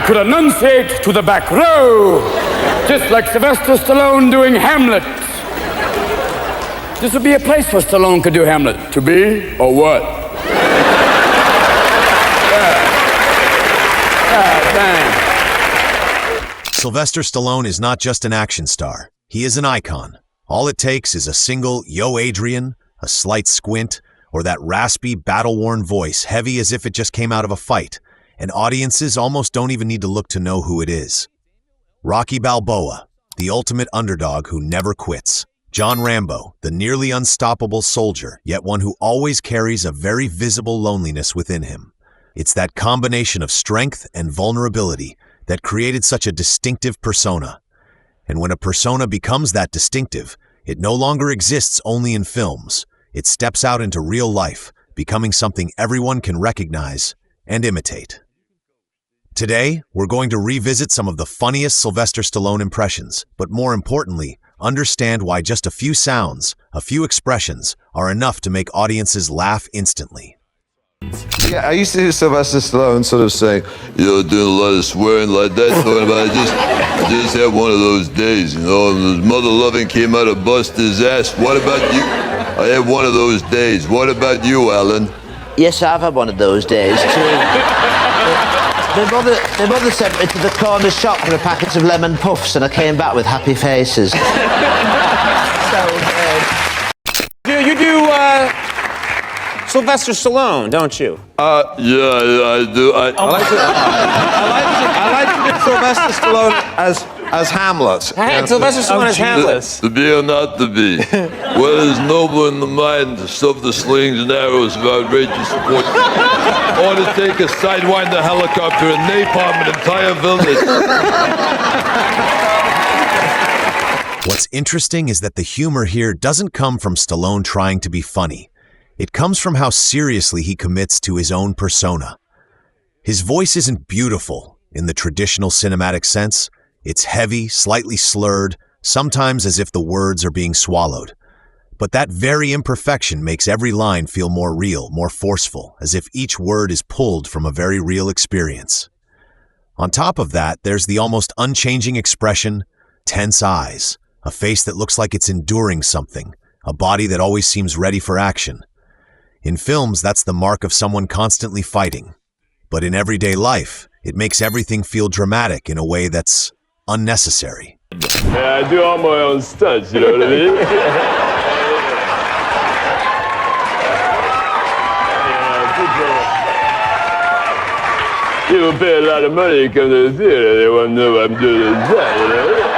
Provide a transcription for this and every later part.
could enunciate to the back row, just like Sylvester Stallone doing Hamlet. This would be a place where Stallone could do Hamlet. To be or what? Sylvester Stallone is not just an action star. He is an icon. All it takes is a single "Yo, Adrian," a slight squint, or that raspy, battle-worn voice, heavy as if it just came out of a fight, and audiences almost don't even need to look to know who it is. Rocky Balboa, the ultimate underdog who never quits. John Rambo, the nearly unstoppable soldier, yet one who always carries a very visible loneliness within him. It's that combination of strength and vulnerability that created such a distinctive persona. And when a persona becomes that distinctive, it no longer exists only in films. It steps out into real life, becoming something everyone can recognize and imitate. Today, we're going to revisit some of the funniest Sylvester Stallone impressions, but more importantly, understand why just a few sounds, a few expressions, are enough to make audiences laugh instantly. Yeah, I used to hear Sylvester Stallone sort of say, doing a lot of swearing like that, talking about I just had one of those days, and his mother loving came out to bust his ass. What about you? I had one of those days. What about you, Alan? Yes, I've had one of those days too. My mother sent me to the corner shop for a packet of lemon puffs, and I came back with happy faces. So good. You do Sylvester Stallone, don't you? Yeah, I do. I like to do Sylvester Stallone as Hamlet. Sylvester Stallone as Hamlet. To be or not to be. What is noble in the mind to stuff the slings and arrows of outrageous sport, or to take a sidewinder helicopter and napalm an entire village. What's interesting is that the humor here doesn't come from Stallone trying to be funny. It comes from how seriously he commits to his own persona. His voice isn't beautiful in the traditional cinematic sense. It's heavy, slightly slurred, sometimes as if the words are being swallowed. But that very imperfection makes every line feel more real, more forceful, as if each word is pulled from a very real experience. On top of that, there's the almost unchanging expression, tense eyes, a face that looks like it's enduring something, a body that always seems ready for action. In films, that's the mark of someone constantly fighting. But in everyday life, it makes everything feel dramatic in a way that's unnecessary. Yeah, I do all my own stunts, you know what I mean? People pay a lot of money to come to the theater. They want to know what I'm doing inside, you know?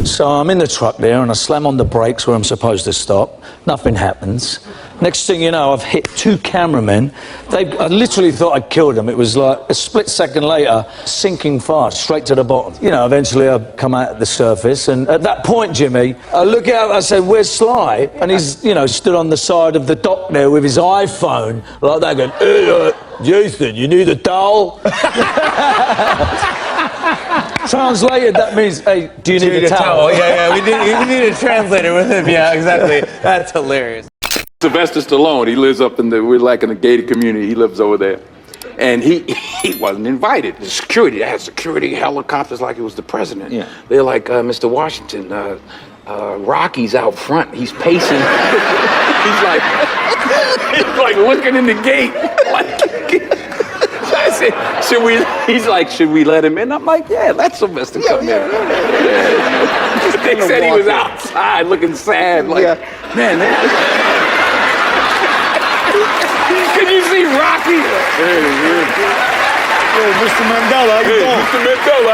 So I'm in the truck there and I slam on the brakes where I'm supposed to stop. Nothing happens. Next thing you know, I've hit two cameramen. I literally thought I'd killed them. It was like a split second later, sinking fast, straight to the bottom. Eventually I come out at the surface, and at that point, Jimmy, I look out, I said, "Where's Sly?" And he's, stood on the side of the dock there with his iPhone, like that, going, "Hey, Jason, you need a towel?" Translated, that means, "Hey, do you need a towel?" Yeah, we need a translator with him. Yeah, exactly. That's hilarious. Sylvester Stallone, he lives up we're like in the gated community, he lives over there. And he wasn't invited. The security, they had security helicopters like it was the president. Yeah. They're like, Mr. Washington, Rocky's out front, he's pacing. he's like looking in the gate. I said, should we let him in? I'm like, yeah, let Sylvester come in. Yeah. They said he was outside looking sad, like, man. Can you see Rocky? Hey, Mr. Mandela, how you doing? Mr. Mandela,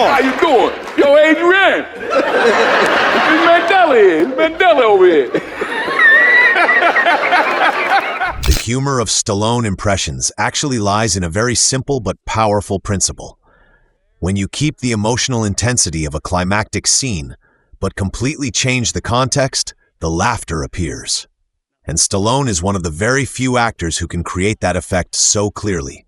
how you doing? Yo, Adrian. It's Mandela here. It's Mandela over here. The humor of Stallone impressions actually lies in a very simple but powerful principle. When you keep the emotional intensity of a climactic scene, but completely change the context, the laughter appears. And Stallone is one of the very few actors who can create that effect so clearly.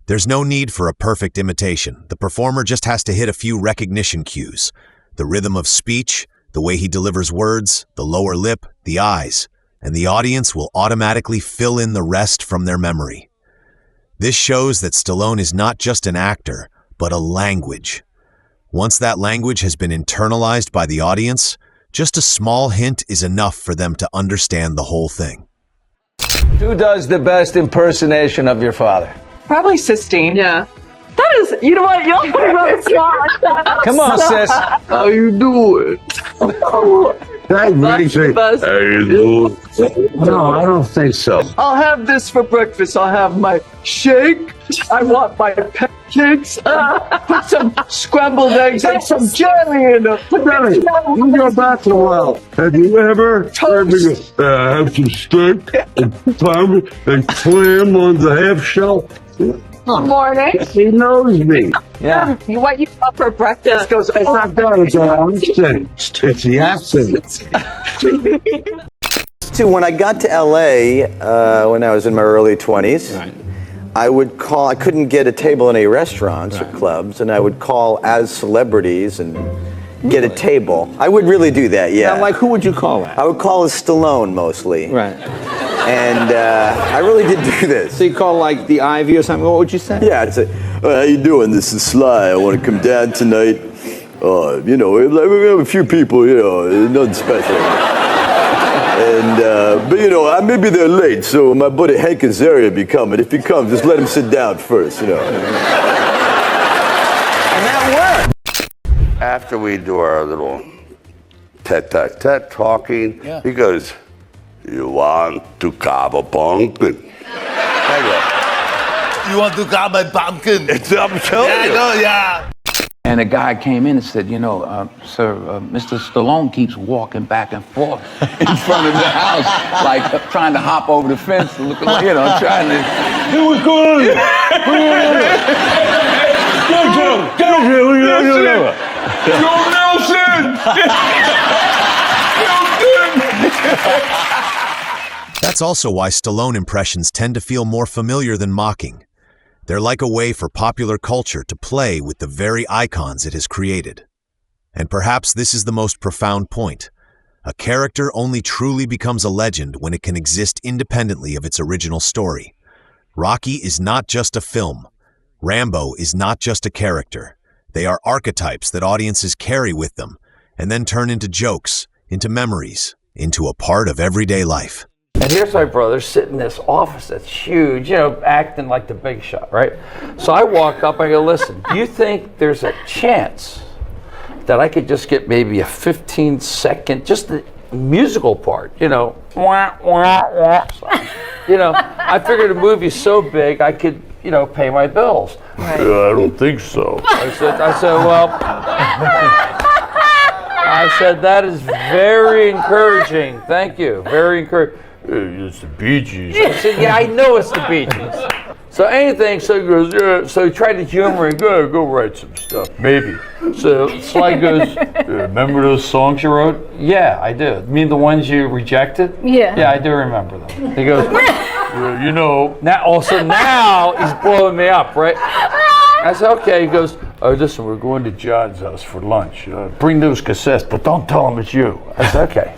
There's no need for a perfect imitation. The performer just has to hit a few recognition cues. The rhythm of speech, the way he delivers words, the lower lip, the eyes, and the audience will automatically fill in the rest from their memory. This shows that Stallone is not just an actor, but a language. Once that language has been internalized by the audience, just a small hint is enough for them to understand the whole thing. Who does the best impersonation of your father? Probably Sistine. Yeah. That is, you know what? Y'all put me on the spot like that. Come on, sis. How you doing? That makes it. How you doing? No, I don't think so. I'll have this for breakfast. I'll have my shake. I want my pancakes. Put some scrambled eggs and some jelly in them. Billy, you go back a while. Have you ever heard me have some steak and parm and clam on the half shell? Good morning. He knows me. Yeah. What you want for breakfast? Goes, it's not that, it's an accent. It's the accent. So when I got to LA, when I was in my early 20s, I couldn't get a table in any restaurants or clubs, and I would call as celebrities and get a table. I would really do that, yeah. Now, like, who would you call at? I would call as Stallone mostly. Right. And I really did do this. So you call, like, the Ivy or something? What would you say? Yeah, I'd say, how you doing? This is Sly. I want to come down tonight. You know, we have a few people, you know, nothing special. And, but you know, maybe they're late, so my buddy Hank Azaria will be coming. If he comes, just let him sit down first, you know. And that worked. After we do our little tete-a-tete talking, he goes, you want to carve a pumpkin? I go, you want to carve a pumpkin? I'm telling you. Yeah. And a guy came in and said, you know, sir, Mr. Stallone keeps walking back and forth in front of the house, like trying to hop over the fence, looking like, you know, trying to. Hey, what's going on? That's also why Stallone impressions tend to feel more familiar than mocking. They're like a way for popular culture to play with the very icons it has created. And perhaps this is the most profound point. A character only truly becomes a legend when it can exist independently of its original story. Rocky is not just a film. Rambo is not just a character. They are archetypes that audiences carry with them, and then turn into jokes, into memories, into a part of everyday life. And here's my brother sitting in this office that's huge, you know, acting like the big shot, right? So I walk up, I go, listen, do you think there's a chance that I could just get maybe a 15-second, just the musical part, you know, wah, wah, wah. So, you know, I figured the movie's so big I could, you know, pay my bills. Right. I don't think so. I said, that is very encouraging. Thank you, very encouraging. It's the Bee Gees. I said, yeah, I know it's the Bee Gees. So anything, so he goes, yeah. So he tried to humor me, go write some stuff, maybe. So Sly goes, remember those songs you wrote? Yeah, I do. You mean the ones you rejected? Yeah. Yeah, I do remember them. He goes, you know. Now he's blowing me up, right? I said, okay. He goes, oh, listen, we're going to John's house for lunch. Bring those cassettes, but don't tell him it's you. I said, okay.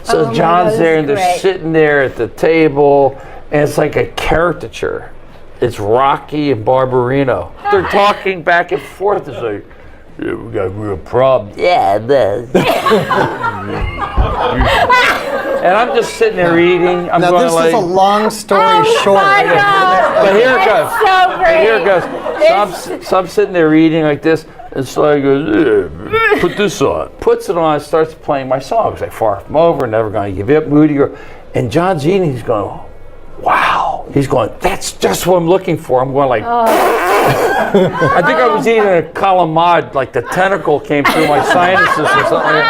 So John's there, and they're sitting there at the table, and it's like a caricature. It's Rocky and Barbarino. They're talking back and forth. It's like, yeah, we got real problems. Yeah, it does. And I'm just sitting there eating. I'm now going this like, is a long story short. But here it goes. So great. Here it goes. So I'm sitting there eating like this, and Sly goes, yeah, put this on. Puts it on, starts playing my songs. Like Far From Over, Never Gonna Give You Up, Moody Girl. And John's eating, he's going, wow. He's going, that's just what I'm looking for. I'm going like, I think I was eating a calamari, like the tentacle came through my sinuses or something.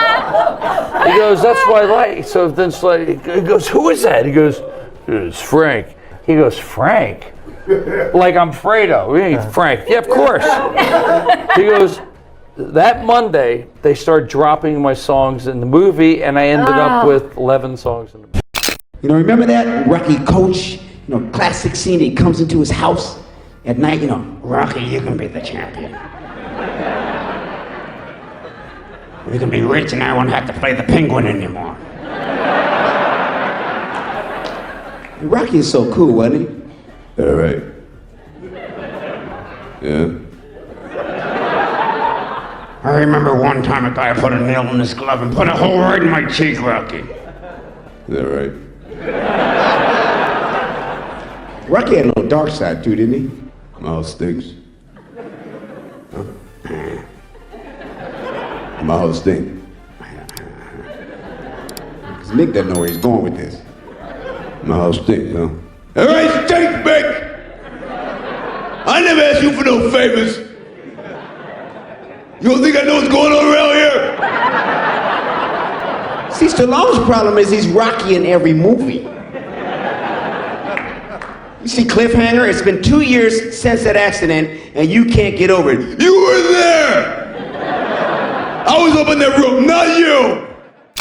He goes, that's what I like. So then Sly, he goes, who is that? He goes, it's Frank. He goes, Frank? Like I'm Fredo. Hey, Frank. Yeah, of course. He goes, that Monday, they start dropping my songs in the movie, and I ended up with 11 songs in the movie. You know, remember that Rocky coach, you know, classic scene, he comes into his house at night, you know, Rocky, you can be the champion. You can be rich and I won't have to play the penguin anymore. Rocky is so cool, wasn't he? All right. Yeah? I remember one time a guy put a nail in his glove and put a hole right in my cheek, Rocky. Is that right? Rocky had a little dark side too, didn't he? Mouth stinks. Mouth stinks. Because Nick doesn't know where he's going with this. Mouth stinks, huh? All right, stink, Mick! I never asked you for no favors. You don't think I know what's going on around here? See, Stallone's problem is he's Rocky in every movie. You see Cliffhanger? It's been 2 years since that accident, and you can't get over it. You were there! I was up in that room, not you!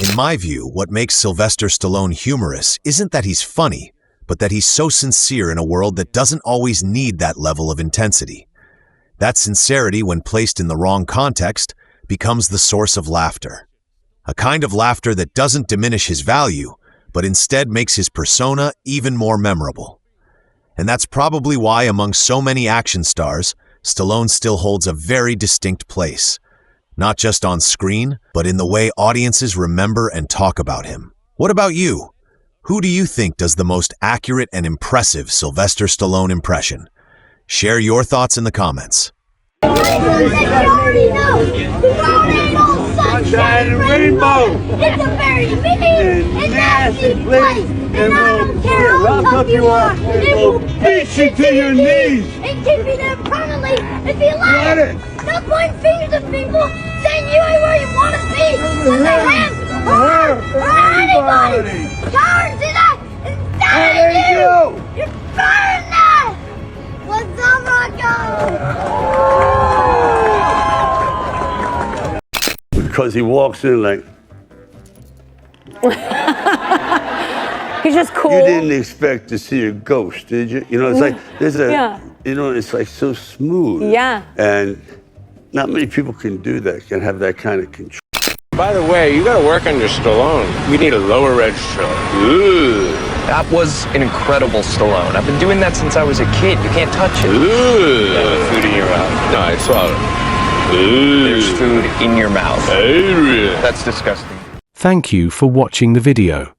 In my view, what makes Sylvester Stallone humorous isn't that he's funny, but that he's so sincere in a world that doesn't always need that level of intensity. That sincerity, when placed in the wrong context, becomes the source of laughter. A kind of laughter that doesn't diminish his value, but instead makes his persona even more memorable. And that's probably why, among so many action stars, Stallone still holds a very distinct place. Not just on screen, but in the way audiences remember and talk about him. What about you? Who do you think does the most accurate and impressive Sylvester Stallone impression? Share your thoughts in the comments. Sunshine and rainbow. It's a very big and nasty place. And I don't care how tough you are. It will Beat you to your knees. and keep you there permanently if you let it. Not pointing fingers at people saying you ain't where you want to be. Because they him or her or anybody. Cowards in that inside of you. You're burning that. What's up, Rocco? Because he walks in like, He's just cool. you didn't expect to see a ghost, did you? You know, it's like, there's a, you know, it's like so smooth. Yeah. And not many people can do that, can have that kind of control. By the way, you gotta work on your Stallone. We need a lower register. Ooh. That was an incredible Stallone. I've been doing that since I was a kid. You can't touch it. Ooh. Food in your mouth. No, I swallowed. There's food in your mouth. That's disgusting. Thank you for watching the video.